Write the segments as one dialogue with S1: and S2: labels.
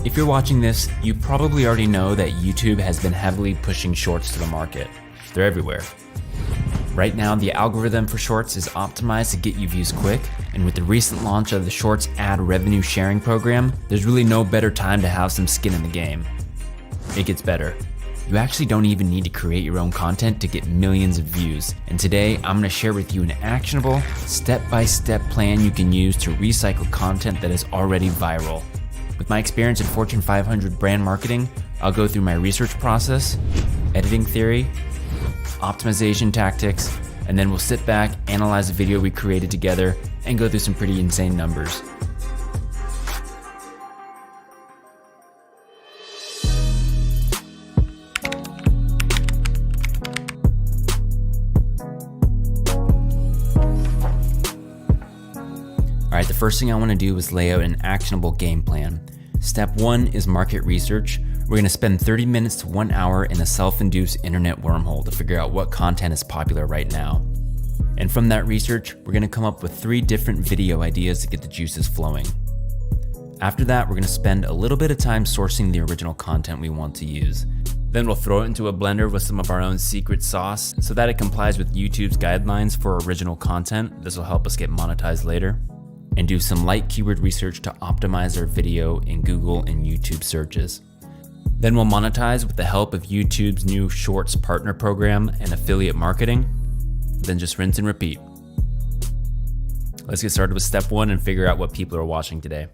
S1: If you're watching this, you probably already know that YouTube has been heavily pushing shorts to the market. They're everywhere. Right now, the algorithm for shorts is optimized to get you views quick, and with the recent launch of the Shorts ad revenue sharing program, there's really no better time to have some skin in the game. It gets better. You actually don't even need to create your own content to get millions of views. And today, I'm gonna share with you an actionable, step-by-step plan you can use to recycle content that is already viral. With my experience in Fortune 500 brand marketing, I'll go through my research process, editing theory, optimization tactics, and then we'll sit back, analyze the video we created together, and go through some pretty insane numbers. All right, the first thing I want to do is lay out an actionable game plan. Step 1 is market research. We're going to spend 30 minutes to 1 hour in a self-induced internet wormhole to figure out what content is popular right now. And from that research, we're going to come up with 3 different video ideas to get the juices flowing. After that, we're going to spend a little bit of time sourcing the original content we want to use. Then we'll throw it into a blender with some of our own secret sauce so that it complies with YouTube's guidelines for original content. This will help us get monetized later. And do some light keyword research to optimize our video in Google and YouTube searches. Then we'll monetize with the help of YouTube's new Shorts partner program and affiliate marketing. Then just rinse and repeat. Let's get started with step 1 and figure out what people are watching today.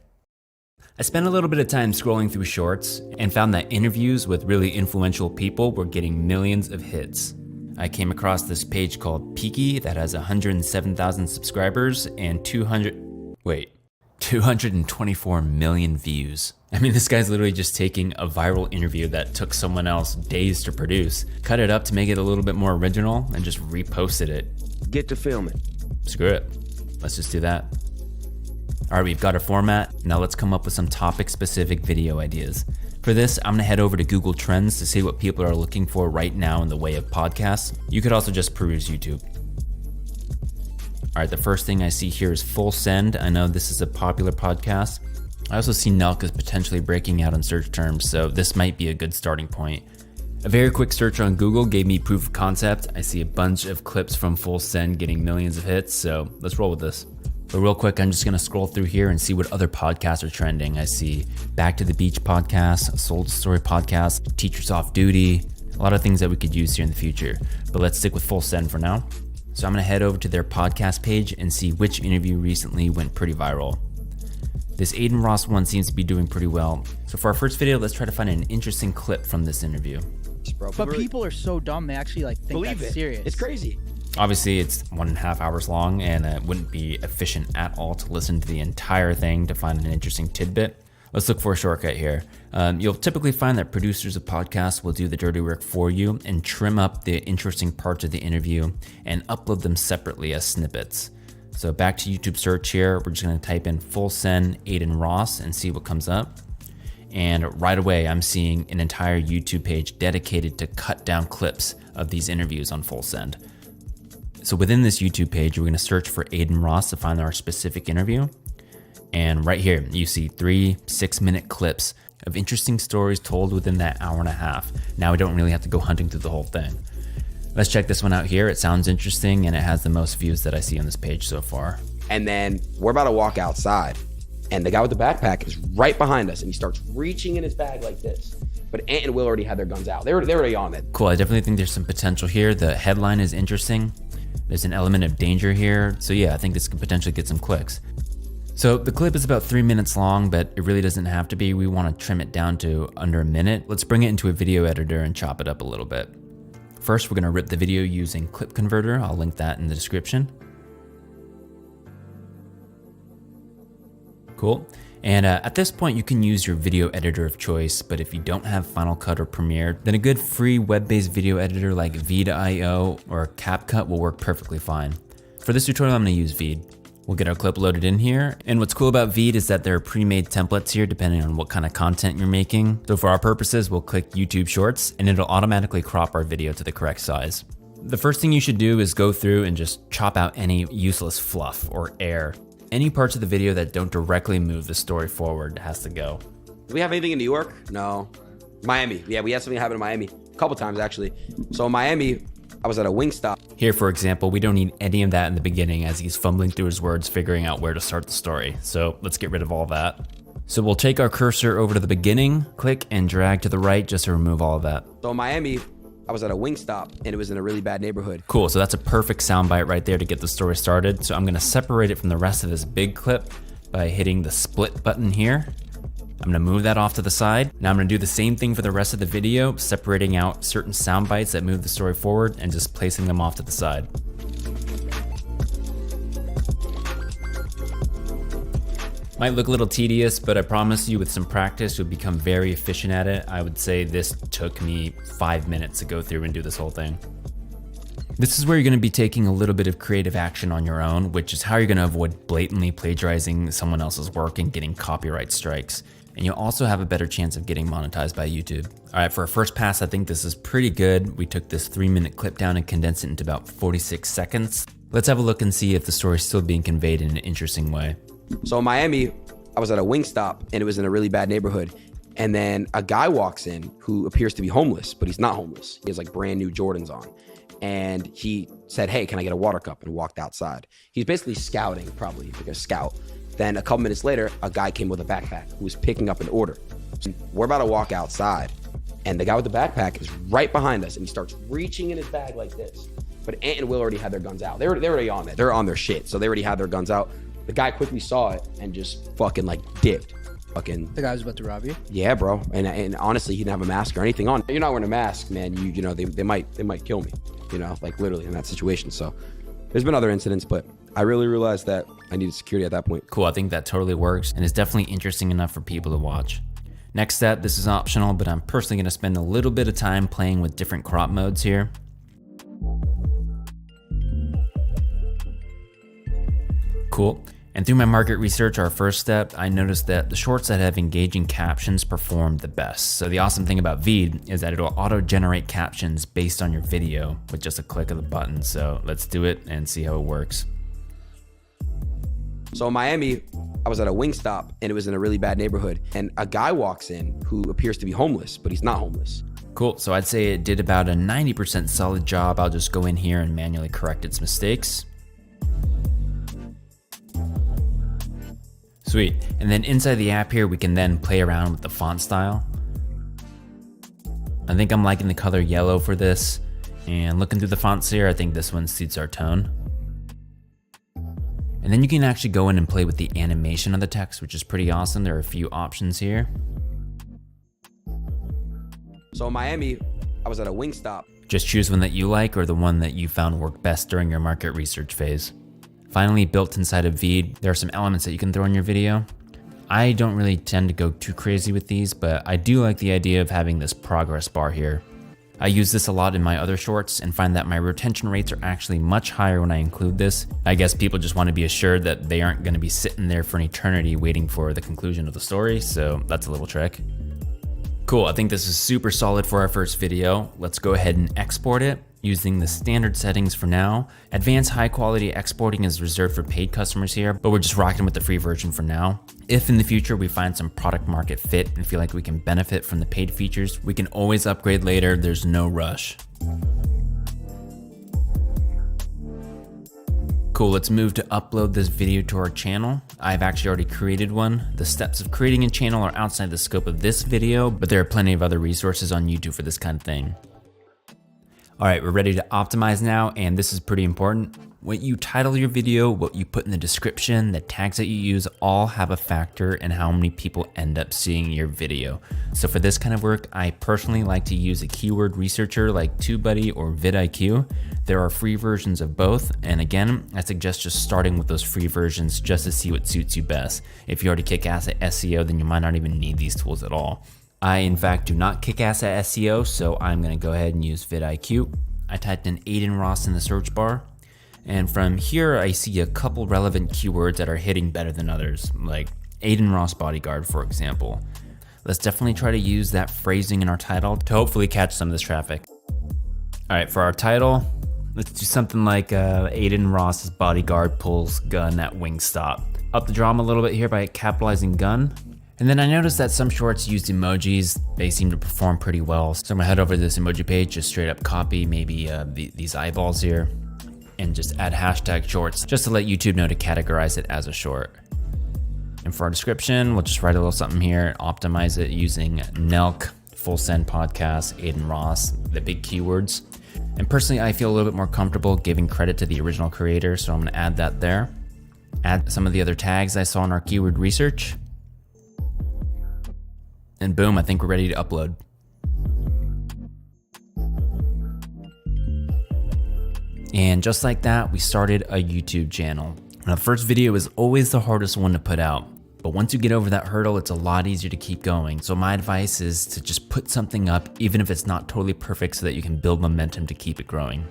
S1: I spent a little bit of time scrolling through Shorts and found that interviews with really influential people were getting millions of hits. I came across this page called Peaky that has 107,000 subscribers and 224 million views. I mean, this guy's literally just taking a viral interview that took someone else days to produce, cut it up to make it a little bit more original, and just reposted it.
S2: Get to filming.
S1: Screw it. Let's just do that. All right, we've got our format. Now let's come up with some topic-specific video ideas. For this, I'm gonna head over to Google Trends to see what people are looking for right now in the way of podcasts. You could also just peruse YouTube. All right, the first thing I see here is Full Send. I know this is a popular podcast. I also see Nelk is potentially breaking out in search terms, so this might be a good starting point. A very quick search on Google gave me proof of concept. I see a bunch of clips from Full Send getting millions of hits, so let's roll with this. But real quick, I'm just gonna scroll through here and see what other podcasts are trending. I see Back to the Beach podcast, Soul Story podcast, Teachers Off Duty, a lot of things that we could use here in the future. But let's stick with Full Send for now. So I'm gonna head over to their podcast page and see which interview recently went pretty viral. This Aiden Ross one seems to be doing pretty well. So for our first video, let's try to find an interesting clip from this interview.
S3: But people are so dumb, they actually think that's serious.
S2: It's crazy.
S1: Obviously, it's 1.5 hours long, and it wouldn't be efficient at all to listen to the entire thing to find an interesting tidbit. Let's look for a shortcut here. You'll typically find that producers of podcasts will do the dirty work for you and trim up the interesting parts of the interview and upload them separately as snippets. So back to YouTube search here, we're just gonna type in Full Send Aiden Ross and see what comes up. And right away, I'm seeing an entire YouTube page dedicated to cut down clips of these interviews on Full Send. So within this YouTube page, we're gonna search for Aiden Ross to find our specific interview. And right here, you see 3 6-minute clips of interesting stories told within that hour and a half. Now we don't really have to go hunting through the whole thing. Let's check this one out here. It sounds interesting and it has the most views that I see on this page so far.
S2: And then we're about to walk outside and the guy with the backpack is right behind us and he starts reaching in his bag like this. But Ant and Will already had their guns out. They're already on it.
S1: Cool, I definitely think there's some potential here. The headline is interesting. There's an element of danger here. So yeah, I think this could potentially get some clicks. So the clip is about 3 minutes long, but it really doesn't have to be. We want to trim it down to under a minute. Let's bring it into a video editor and chop it up a little bit. First, we're going to rip the video using Clip Converter. I'll link that in the description. Cool. And at this point, you can use your video editor of choice, but if you don't have Final Cut or Premiere, then a good free web-based video editor like Veed.io or CapCut will work perfectly fine. For this tutorial, I'm going to use Veed. We'll get our clip loaded in here. And what's cool about Veed is that there are pre-made templates here depending on what kind of content you're making. So for our purposes, we'll click YouTube Shorts and it'll automatically crop our video to the correct size. The first thing you should do is go through and just chop out any useless fluff or air. Any parts of the video that don't directly move the story forward has to go.
S2: Do we have anything in New York? No. Miami. Yeah, we had something happen in Miami a couple times actually. So in Miami, I was at a Wingstop.
S1: Here, for example, we don't need any of that in the beginning as he's fumbling through his words, figuring out where to start the story. So let's get rid of all that. So we'll take our cursor over to the beginning, click and drag to the right just to remove all of that.
S2: So in Miami, I was at a Wingstop and it was in a really bad neighborhood.
S1: Cool, so that's a perfect soundbite right there to get the story started. So I'm gonna separate it from the rest of this big clip by hitting the split button here. I'm gonna move that off to the side. Now I'm gonna do the same thing for the rest of the video, separating out certain sound bites that move the story forward and just placing them off to the side. Might look a little tedious, but I promise you with some practice, you'll become very efficient at it. I would say this took me 5 minutes to go through and do this whole thing. This is where you're gonna be taking a little bit of creative action on your own, which is how you're gonna avoid blatantly plagiarizing someone else's work and getting copyright strikes. And you'll also have a better chance of getting monetized by YouTube. All right, for a first pass, I think this is pretty good. We took this 3-minute clip down and condensed it into about 46 seconds. Let's have a look and see if the story is still being conveyed in an interesting way.
S2: So in Miami, I was at a Wingstop and it was in a really bad neighborhood. And then a guy walks in who appears to be homeless, but he's not homeless. He has like brand new Jordans on. And he said, "Hey, can I get a water cup?" and walked outside. He's basically scouting, probably like a scout. Then a couple minutes later, a guy came with a backpack who was picking up an order. So we're about to walk outside and the guy with the backpack is right behind us and he starts reaching in his bag like this. But Ant and Will already had their guns out. They're already on it. They're on their shit. So they already had their guns out. The guy quickly saw it and just fucking like dipped. Fucking.
S3: The guy was about to rob you?
S2: Yeah, bro. And honestly, he didn't have a mask or anything on. You're not wearing a mask, man. You know, they might kill me, you know, like literally in that situation. So there's been other incidents, but I really realized that I needed security at that point.
S1: Cool, I think that totally works and is definitely interesting enough for people to watch. Next step, this is optional, but I'm personally gonna spend a little bit of time playing with different crop modes here. Cool. And through my market research, our first step, I noticed that the shorts that have engaging captions perform the best. So the awesome thing about Veed is that it'll auto-generate captions based on your video with just a click of the button. So let's do it and see how it works.
S2: So in Miami, I was at a Wingstop and it was in a really bad neighborhood. And a guy walks in who appears to be homeless, but he's not homeless.
S1: Cool, so I'd say it did about a 90% solid job. I'll just go in here and manually correct its mistakes. Sweet, and then inside the app here, we can then play around with the font style. I think I'm liking the color yellow for this. And looking through the fonts here, I think this one suits our tone. And then you can actually go in and play with the animation of the text, which is pretty awesome. There are a few options here.
S2: So in Miami, I was at a Wingstop.
S1: Just choose one that you like or the one that you found worked best during your market research phase. Finally, built inside of Veed, there are some elements that you can throw in your video. I don't really tend to go too crazy with these, but I do like the idea of having this progress bar here. I use this a lot in my other shorts and find that my retention rates are actually much higher when I include this. I guess people just want to be assured that they aren't going to be sitting there for an eternity waiting for the conclusion of the story, so that's a little trick. Cool, I think this is super solid for our first video. Let's go ahead and export it using the standard settings for now. Advanced high quality exporting is reserved for paid customers here, but we're just rocking with the free version for now. If in the future we find some product market fit and feel like we can benefit from the paid features, we can always upgrade later, there's no rush. Cool, let's move to upload this video to our channel. I've actually already created one. The steps of creating a channel are outside the scope of this video, but there are plenty of other resources on YouTube for this kind of thing. All right, we're ready to optimize now, and this is pretty important. What you title your video, what you put in the description, the tags that you use all have a factor in how many people end up seeing your video. So for this kind of work, I personally like to use a keyword researcher like TubeBuddy or vidIQ. There are free versions of both, and again, I suggest just starting with those free versions just to see what suits you best. If you already kick ass at SEO, then you might not even need these tools at all. I, in fact, do not kick ass at SEO, so I'm gonna go ahead and use vidIQ. I typed in Aiden Ross in the search bar, and from here I see a couple relevant keywords that are hitting better than others, like Aiden Ross bodyguard, for example. Let's definitely try to use that phrasing in our title to hopefully catch some of this traffic. All right, for our title, let's do something like Aiden Ross's bodyguard pulls gun at Wingstop. Up the drama a little bit here by capitalizing gun. And And then I noticed that some shorts used emojis. They seem to perform pretty well. So I'm gonna head over to this emoji page, just straight up copy maybe these eyeballs here, and just add hashtag shorts just to let YouTube know to categorize it as a short. And for our description, we'll just write a little something here, optimize it using Nelk, Full Send Podcast, Aiden Ross, the big keywords. And personally, I feel a little bit more comfortable giving credit to the original creator, so I'm gonna add that there. Add some of the other tags I saw in our keyword research. And boom, I think we're ready to upload. And just like that, we started a YouTube channel. Now, the first video is always the hardest one to put out, but once you get over that hurdle, it's a lot easier to keep going. So my advice is to just put something up, even if it's not totally perfect, so that you can build momentum to keep it growing.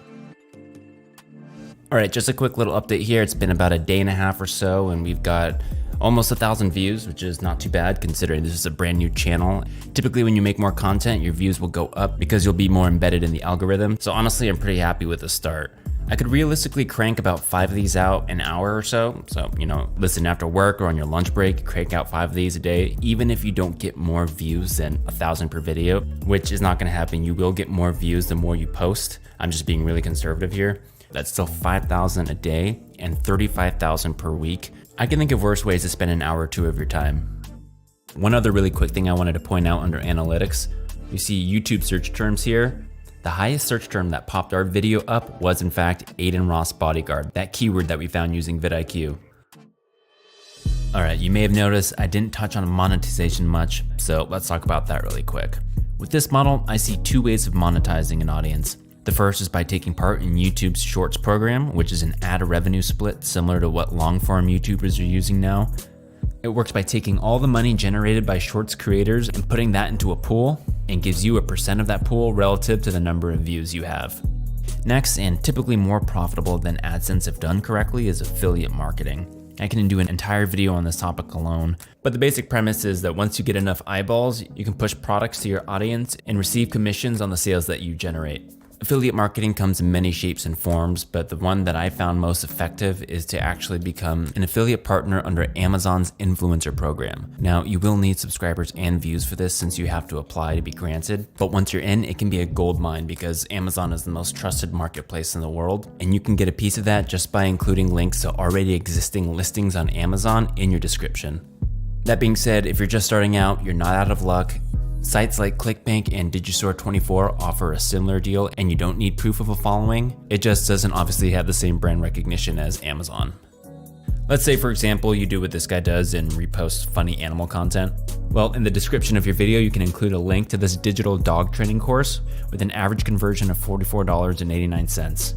S1: All right, just a quick little update here. It's been about a day and a half or so, and we've got almost 1,000 views, which is not too bad considering this is a brand new channel. Typically when you make more content, your views will go up because you'll be more embedded in the algorithm. So honestly, I'm pretty happy with the start. I could realistically crank about 5 of these out an hour or so. So, listen after work or on your lunch break, crank out 5 of these a day, even if you don't get more views than 1,000 per video, which is not gonna happen. You will get more views the more you post. I'm just being really conservative here. That's still 5,000 a day and 35,000 per week. I can think of worse ways to spend an hour or two of your time. One other really quick thing I wanted to point out under analytics, you see YouTube search terms here. The highest search term that popped our video up was in fact Aiden Ross bodyguard, that keyword that we found using vidIQ. All right, you may have noticed I didn't touch on monetization much, so let's talk about that really quick. With this model, I see 2 ways of monetizing an audience. The first is by taking part in YouTube's Shorts program, which is an ad revenue split similar to what long-form YouTubers are using now. It works by taking all the money generated by Shorts creators and putting that into a pool, and gives you a % of that pool relative to the number of views you have. Next, and typically more profitable than AdSense if done correctly, is affiliate marketing. I can do an entire video on this topic alone, but the basic premise is that once you get enough eyeballs, you can push products to your audience and receive commissions on the sales that you generate. Affiliate marketing comes in many shapes and forms, but the one that I found most effective is to actually become an affiliate partner under Amazon's influencer program. Now, you will need subscribers and views for this since you have to apply to be granted, but once you're in, it can be a gold mine because Amazon is the most trusted marketplace in the world, and you can get a piece of that just by including links to already existing listings on Amazon in your description. That being said, if you're just starting out, you're not out of luck. Sites like ClickBank and Digistore24 offer a similar deal, and you don't need proof of a following. It just doesn't obviously have the same brand recognition as Amazon. Let's say, for example, you do what this guy does and repost funny animal content. Well, in the description of your video, you can include a link to this digital dog training course with an average conversion of $44.89.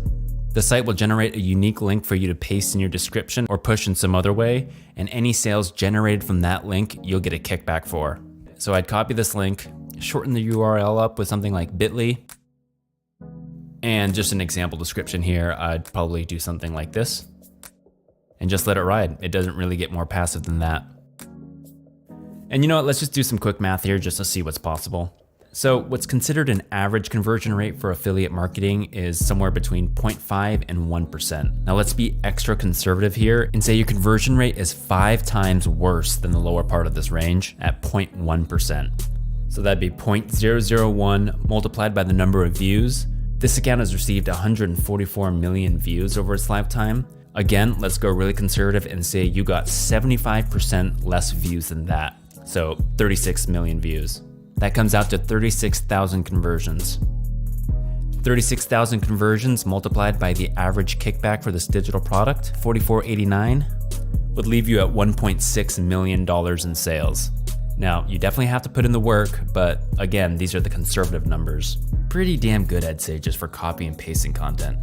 S1: The site will generate a unique link for you to paste in your description or push in some other way, and any sales generated from that link, you'll get a kickback for. So I'd copy this link, shorten the URL up with something like bit.ly, and just an example description here, I'd probably do something like this, and just let it ride. It doesn't really get more passive than that. And you know what, let's just do some quick math here just to see what's possible. So what's considered an average conversion rate for affiliate marketing is somewhere between 0.5 and 1%. Now let's be extra conservative here and say your conversion rate is 5 times worse than the lower part of this range at 0.1%. So that'd be 0.001 multiplied by the number of views. This account has received 144 million views over its lifetime. Again, let's go really conservative and say you got 75% less views than that. So 36 million views. That comes out to 36,000 conversions. 36,000 conversions multiplied by the average kickback for this digital product, $44.89, would leave you at $1.6 million in sales. Now, you definitely have to put in the work, but again, these are the conservative numbers. Pretty damn good, I'd say, just for copy and pasting content.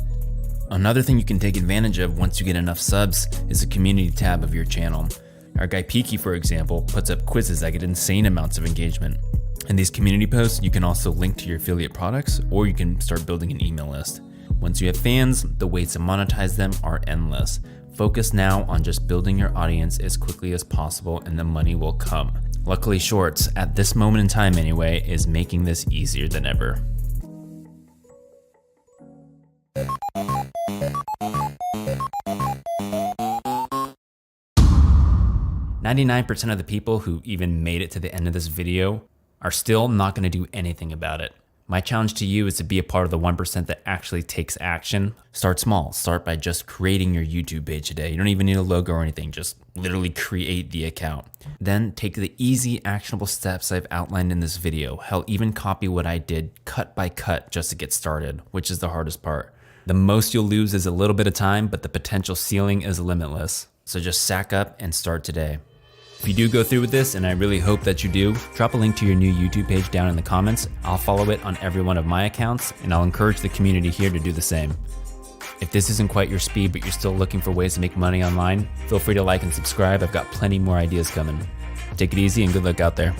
S1: Another thing you can take advantage of once you get enough subs is the community tab of your channel. Our guy Peaky, for example, puts up quizzes that get insane amounts of engagement. In these community posts, you can also link to your affiliate products, or you can start building an email list. Once you have fans, the ways to monetize them are endless. Focus now on just building your audience as quickly as possible and the money will come. Luckily, Shorts, at this moment in time anyway, is making this easier than ever. Now 99% of the people who even made it to the end of this video are still not going to do anything about it. My challenge to you is to be a part of the 1% that actually takes action. Start small. Start by just creating your YouTube page today. You don't even need a logo or anything. Just literally create the account. Then take the easy, actionable steps I've outlined in this video. Hell, even copy what I did cut by cut just to get started, which is the hardest part. The most you'll lose is a little bit of time, but the potential ceiling is limitless. So just sack up and start today. If you do go through with this, and I really hope that you do, drop a link to your new YouTube page down in the comments. I'll follow it on every one of my accounts, and I'll encourage the community here to do the same. If this isn't quite your speed, but you're still looking for ways to make money online, feel free to like and subscribe. I've got plenty more ideas coming. Take it easy and good luck out there.